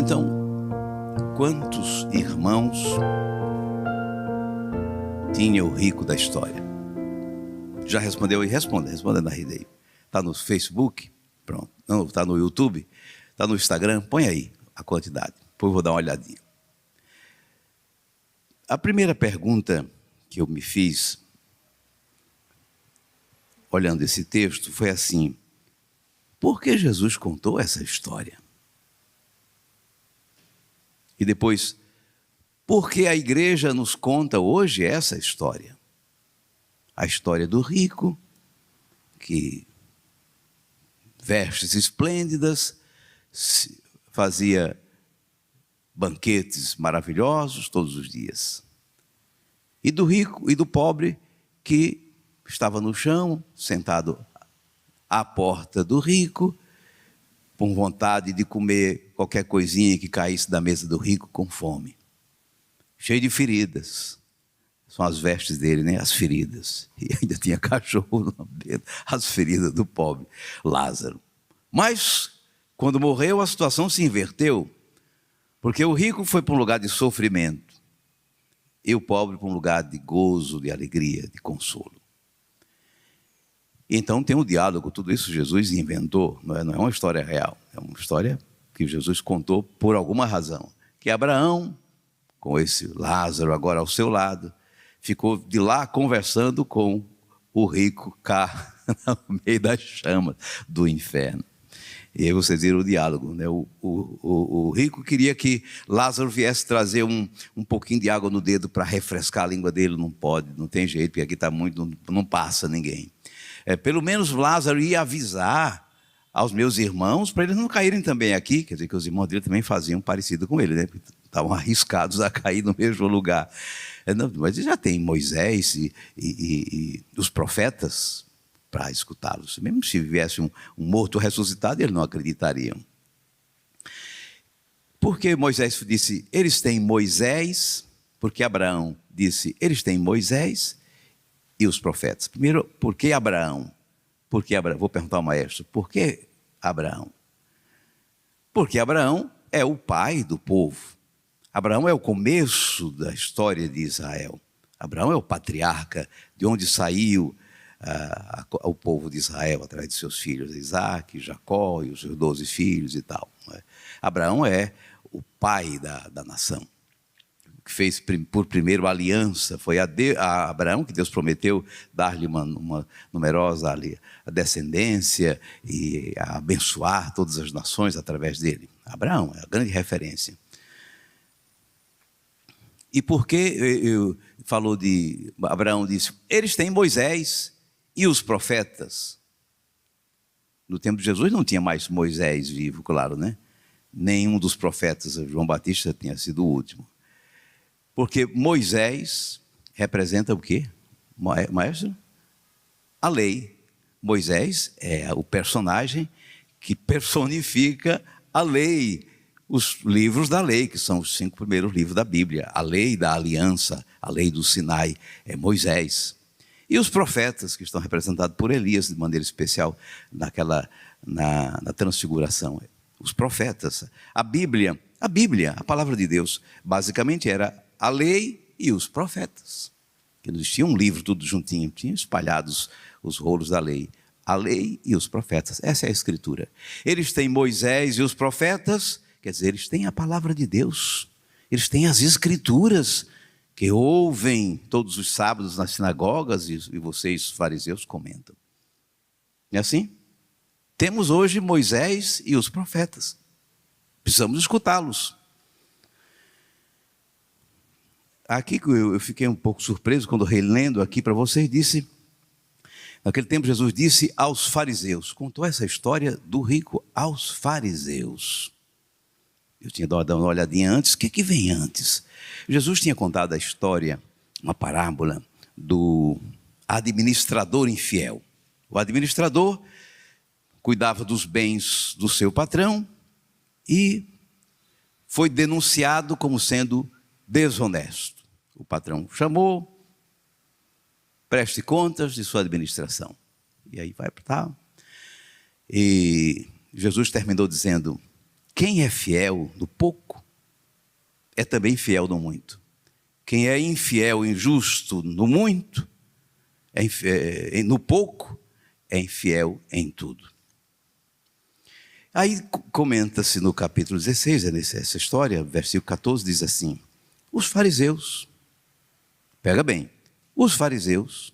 Então, quantos irmãos tinha o rico da história? Já respondeu? E responda na rede aí. Está no Facebook? Pronto. Não, está no YouTube? Está no Instagram? Põe aí a quantidade. Depois eu vou dar uma olhadinha. A primeira pergunta que eu me fiz, olhando esse texto, foi assim: por que Jesus contou essa história? E depois, por que a igreja nos conta hoje essa história? A história do rico, que vestes esplêndidas, fazia banquetes maravilhosos todos os dias. E do rico e do pobre, que estava no chão, sentado à porta do rico, com vontade de comer qualquer coisinha que caísse da mesa do rico com fome. Cheio de feridas. São as vestes dele, né? As feridas. E ainda tinha cachorro no dedo. As feridas do pobre Lázaro. Mas, quando morreu, a situação se inverteu. Porque o rico foi para um lugar de sofrimento. E o pobre para um lugar de gozo, de alegria, de consolo. Então tem um diálogo, tudo isso Jesus inventou, não é uma história real, é uma história que Jesus contou por alguma razão. Que Abraão, com esse Lázaro agora ao seu lado, ficou de lá conversando com o rico cá no meio das chamas do inferno. E aí vocês viram o diálogo, né? O rico queria que Lázaro viesse trazer um pouquinho de água no dedo para refrescar a língua dele. Não pode, não tem jeito, porque aqui está muito, não passa ninguém. Pelo menos Lázaro ia avisar aos meus irmãos para eles não caírem também aqui. Quer dizer que os irmãos dele também faziam parecido com ele, né? Estavam arriscados a cair no mesmo lugar. Mas já tem Moisés e os profetas para escutá-los. Mesmo se viesse um morto ressuscitado, eles não acreditariam. Porque Moisés disse, eles têm Moisés, porque Abraão disse, eles têm Moisés e os profetas. Primeiro, por que Abraão? Vou perguntar ao maestro, por que Abraão? Porque Abraão é o pai do povo. Abraão é o começo da história de Israel. Abraão é o patriarca de onde saiu o povo de Israel, através de seus filhos, Isaac, Jacó e os seus 12 filhos e tal. Abraão é o pai da nação. Que fez por primeiro a aliança, foi a Abraão que Deus prometeu dar-lhe uma numerosa a descendência e a abençoar todas as nações através dele. Abraão é a grande referência. E por que falou de Abraão disse, eles têm Moisés e os profetas. No tempo de Jesus não tinha mais Moisés vivo, claro, né? Nenhum dos profetas, João Batista tinha sido o último. Porque Moisés representa o quê, maestro? A lei. Moisés é o personagem que personifica a lei, os livros da lei, que são os 5 primeiros livros da Bíblia. A lei da aliança, a lei do Sinai, é Moisés. E os profetas, que estão representados por Elias, de maneira especial, na transfiguração. Os profetas. A Bíblia, a palavra de Deus, basicamente era a lei e os profetas. Que não existia um livro tudo juntinho, tinham espalhados os rolos da lei. A lei e os profetas, essa é a escritura. Eles têm Moisés e os profetas, quer dizer, eles têm a palavra de Deus. Eles têm as escrituras que ouvem todos os sábados nas sinagogas e vocês, fariseus, comentam. Não é assim? Temos hoje Moisés e os profetas. Precisamos escutá-los. Aqui eu fiquei um pouco surpreso quando relendo aqui para vocês, naquele tempo Jesus disse aos fariseus, contou essa história do rico aos fariseus. Eu tinha dado uma olhadinha antes, o que vem antes? Jesus tinha contado a história, uma parábola do administrador infiel. O administrador cuidava dos bens do seu patrão e foi denunciado como sendo desonesto. O patrão chamou, preste contas de sua administração. E aí vai para tal. E Jesus terminou dizendo, quem é fiel no pouco é também fiel no muito. Quem é infiel, injusto no muito, no pouco, é infiel em tudo. Aí comenta-se no capítulo 16, essa história, versículo 14, diz assim: os fariseus, pega bem, os fariseus,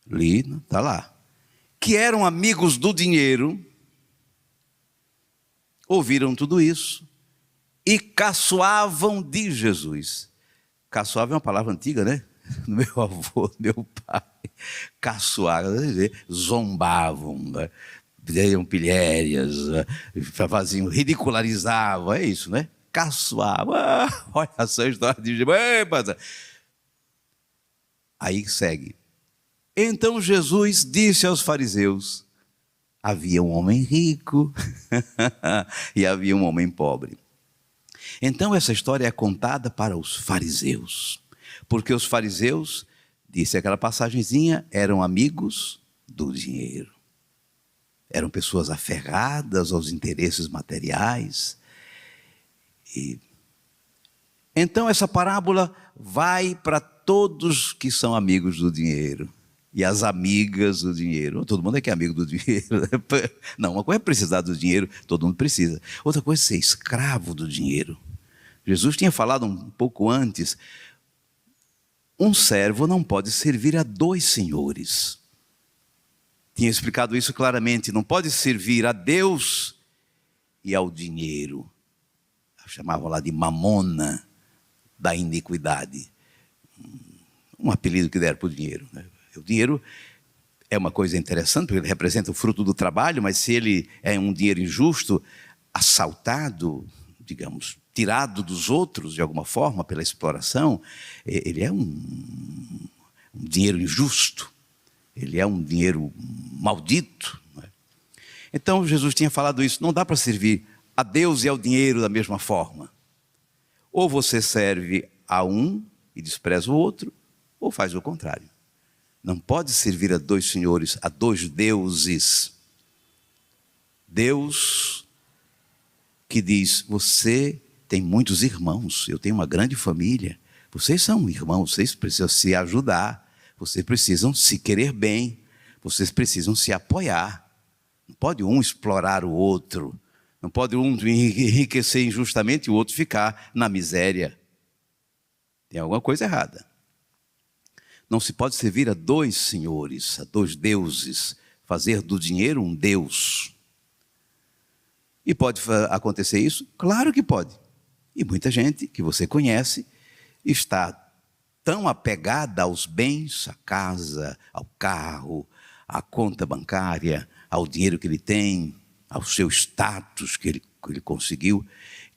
está lá, que eram amigos do dinheiro, ouviram tudo isso e caçoavam de Jesus. Caçoava é uma palavra antiga, né? Meu avô, meu pai, caçoavam, zombavam, né? Fizeram pilhérias, faziam, ridicularizavam, é isso, né? Caçoavam, olha essa história de Jesus. Aí segue. Então Jesus disse aos fariseus: havia um homem rico e havia um homem pobre. Então essa história é contada para os fariseus, porque os fariseus, disse aquela passagenzinha, eram amigos do dinheiro. Eram pessoas aferradas aos interesses materiais. Então essa parábola vai para todos que são amigos do dinheiro. E as amigas do dinheiro. Todo mundo é que é amigo do dinheiro. Não, uma coisa é precisar do dinheiro, todo mundo precisa. Outra coisa é ser escravo do dinheiro. Jesus tinha falado um pouco antes, um servo não pode servir a dois senhores. Tinha explicado isso claramente, não pode servir a Deus e ao dinheiro. Chamavam lá de mamona da iniquidade. Um apelido que deram para o dinheiro, né? O dinheiro é uma coisa interessante, porque ele representa o fruto do trabalho, mas se ele é um dinheiro injusto, assaltado, digamos, tirado dos outros de alguma forma pela exploração, ele é um dinheiro injusto, ele é um dinheiro maldito. Não é? Então Jesus tinha falado isso, não dá para servir a Deus e ao dinheiro da mesma forma. Ou você serve a um e despreza o outro, ou faz o contrário. Não pode servir a dois senhores, a dois deuses. Deus que diz: você tem muitos irmãos, eu tenho uma grande família, vocês são irmãos, vocês precisam se ajudar, vocês precisam se querer bem, vocês precisam se apoiar. Não pode um explorar o outro, não pode um enriquecer injustamente e o outro ficar na miséria. Tem alguma coisa errada. Não se pode servir a dois senhores, a dois deuses, fazer do dinheiro um deus. E pode acontecer isso? Claro que pode. E muita gente que você conhece está tão apegada aos bens, à casa, ao carro, à conta bancária, ao dinheiro que ele tem, ao seu status que ele conseguiu,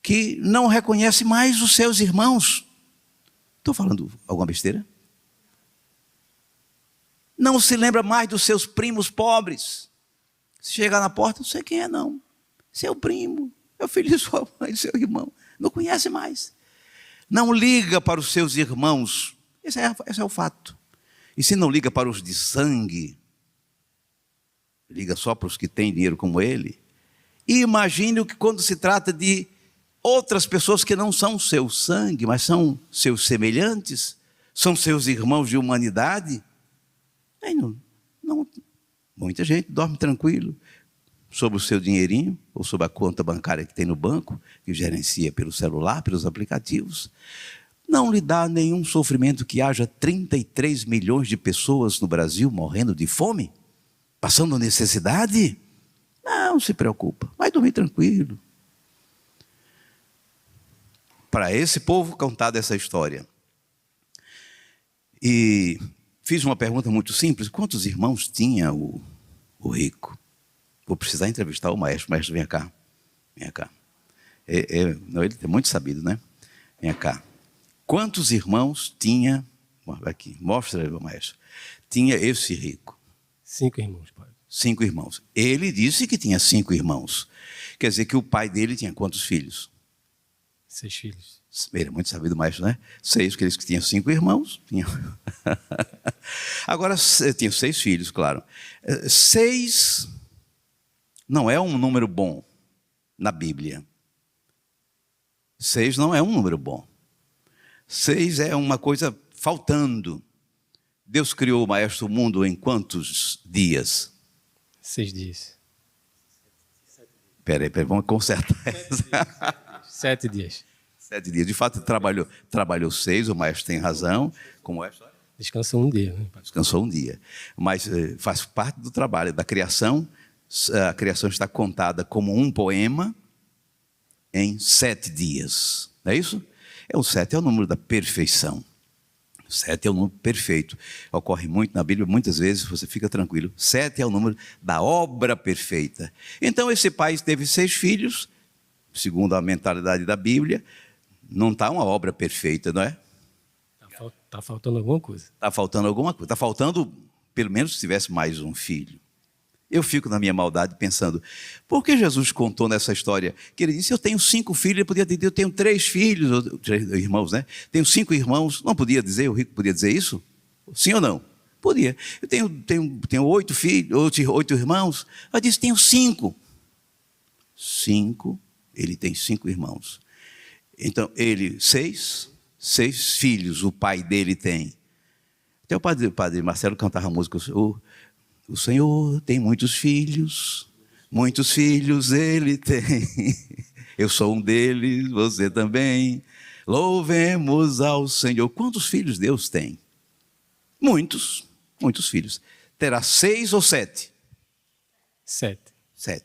que não reconhece mais os seus irmãos. Estou falando alguma besteira? Não se lembra mais dos seus primos pobres. Se chegar na porta, não sei quem é não. Seu primo, é o filho de sua mãe, seu irmão. Não conhece mais. Não liga para os seus irmãos. Esse é o fato. E se não liga para os de sangue, liga só para os que têm dinheiro como ele. E imagine que quando se trata de outras pessoas que não são seu sangue, mas são seus semelhantes, são seus irmãos de humanidade, aí muita gente dorme tranquilo sobre o seu dinheirinho ou sobre a conta bancária que tem no banco, que gerencia pelo celular, pelos aplicativos. Não lhe dá nenhum sofrimento que haja 33 milhões de pessoas no Brasil morrendo de fome, passando necessidade. Não se preocupa, vai dormir tranquilo. Para esse povo contada essa história. E fiz uma pergunta muito simples: quantos irmãos tinha o rico? Vou precisar entrevistar o maestro. Maestro, vem cá. Vem cá. Não, ele é muito sabido, né? Vem cá. Quantos irmãos tinha... Aqui, mostra, maestro. Tinha esse rico. 5 irmãos, pai. 5 irmãos. Ele disse que tinha 5 irmãos. Quer dizer que o pai dele tinha quantos filhos? 6 filhos. Ele é muito sabido, maestro, né? 6, que eles que tinham 5 irmãos. Agora, tinha 6 filhos, claro. 6 não é um número bom na Bíblia. 6 não é um número bom. 6 é uma coisa faltando. Deus criou, maestro, o mundo em quantos dias? 6 dias. Peraí, vamos consertar. 7 dias. 7 dias. De fato, trabalhou 6, o maestro tem razão. Como é a história? Descansou um dia, né? Descansou um dia. Mas faz parte do trabalho, da criação. A criação está contada como um poema em 7 dias. Não é isso? O 7 é o número da perfeição. 7 é o número perfeito. Ocorre muito na Bíblia, muitas vezes, você fica tranquilo. 7 é o número da obra perfeita. Então, esse pai teve 6 filhos, segundo a mentalidade da Bíblia. Não está uma obra perfeita, não é? Está faltando alguma coisa. Está faltando alguma coisa. Está faltando, pelo menos, se tivesse mais um filho. Eu fico na minha maldade pensando, por que Jesus contou nessa história? Que ele disse, eu tenho 5 filhos, ele podia dizer, eu tenho 3 filhos, 3 irmãos, né? Tenho 5 irmãos, não podia dizer, o rico podia dizer isso? Sim ou não? Podia. Eu tenho 8 filhos, 8 irmãos, ele disse, tenho 5. 5, ele tem 5 irmãos. Então, ele, 6 filhos o pai dele tem. Até o padre Marcelo cantava a música, o Senhor tem muitos filhos ele tem. Eu sou um deles, você também. Louvemos ao Senhor. Quantos filhos Deus tem? Muitos filhos. Terá 6 ou 7? 7. 7.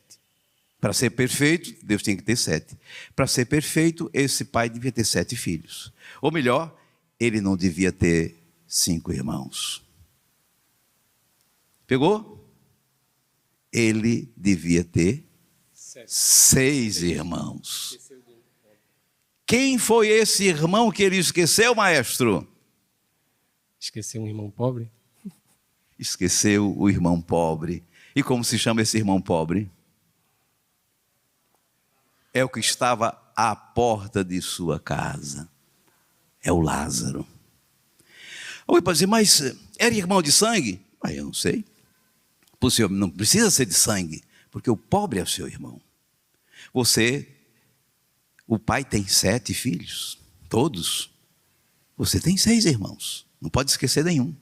Para ser perfeito, Deus tem que ter 7. Para ser perfeito, esse pai devia ter 7 filhos. Ou melhor, ele não devia ter 5 irmãos. Pegou? Ele devia ter 6 irmãos. Quem foi esse irmão que ele esqueceu, maestro? Esqueceu um irmão pobre? Esqueceu o irmão pobre. E como se chama esse irmão pobre? É o que estava à porta de sua casa. É o Lázaro. Alguém pode dizer, mas era irmão de sangue? Eu não sei. Não precisa ser de sangue, porque o pobre é o seu irmão. O pai tem 7 filhos, todos. Você tem 6 irmãos, não pode esquecer nenhum.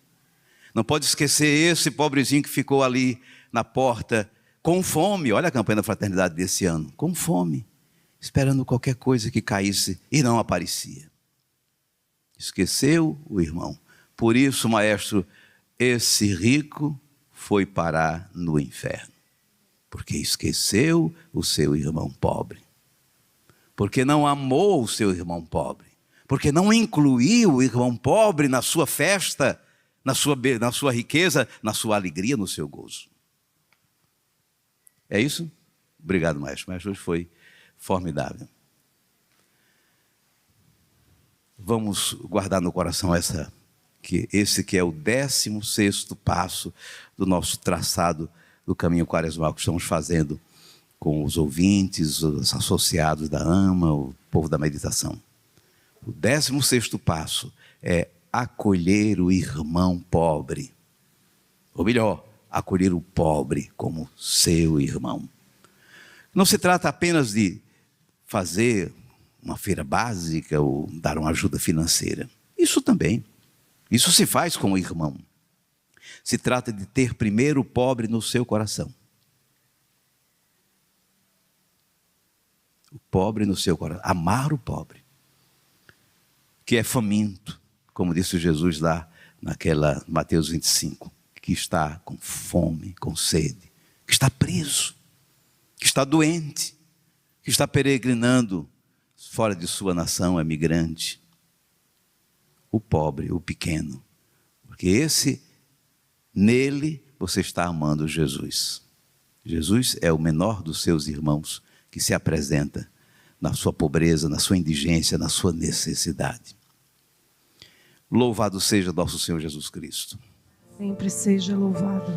Não pode esquecer esse pobrezinho que ficou ali na porta, com fome. Olha a campanha da fraternidade desse ano, com fome, esperando qualquer coisa que caísse e não aparecia. Esqueceu o irmão. Por isso, maestro, esse rico foi parar no inferno, porque esqueceu o seu irmão pobre, porque não amou o seu irmão pobre, porque não incluiu o irmão pobre na sua festa, na sua riqueza, na sua alegria, no seu gozo. É isso? Obrigado, maestro. O maestro hoje foi formidável. Vamos guardar no coração esse que é o 16º passo do nosso traçado do caminho quaresmal que estamos fazendo com os ouvintes, os associados da AMA, o povo da meditação. O 16º passo é acolher o irmão pobre. Ou melhor, acolher o pobre como seu irmão. Não se trata apenas de fazer uma feira básica ou dar uma ajuda financeira. Isso também. Isso se faz com o irmão. Se trata de ter primeiro o pobre no seu coração. O pobre no seu coração. Amar o pobre. Que é faminto, como disse Jesus lá naquela Mateus 25. Que está com fome, com sede. Que está preso. Que está doente. Que está peregrinando fora de sua nação, é migrante. O pobre, o pequeno. Porque nele você está amando Jesus. Jesus é o menor dos seus irmãos que se apresenta na sua pobreza, na sua indigência, na sua necessidade. Louvado seja nosso Senhor Jesus Cristo. Sempre seja louvado.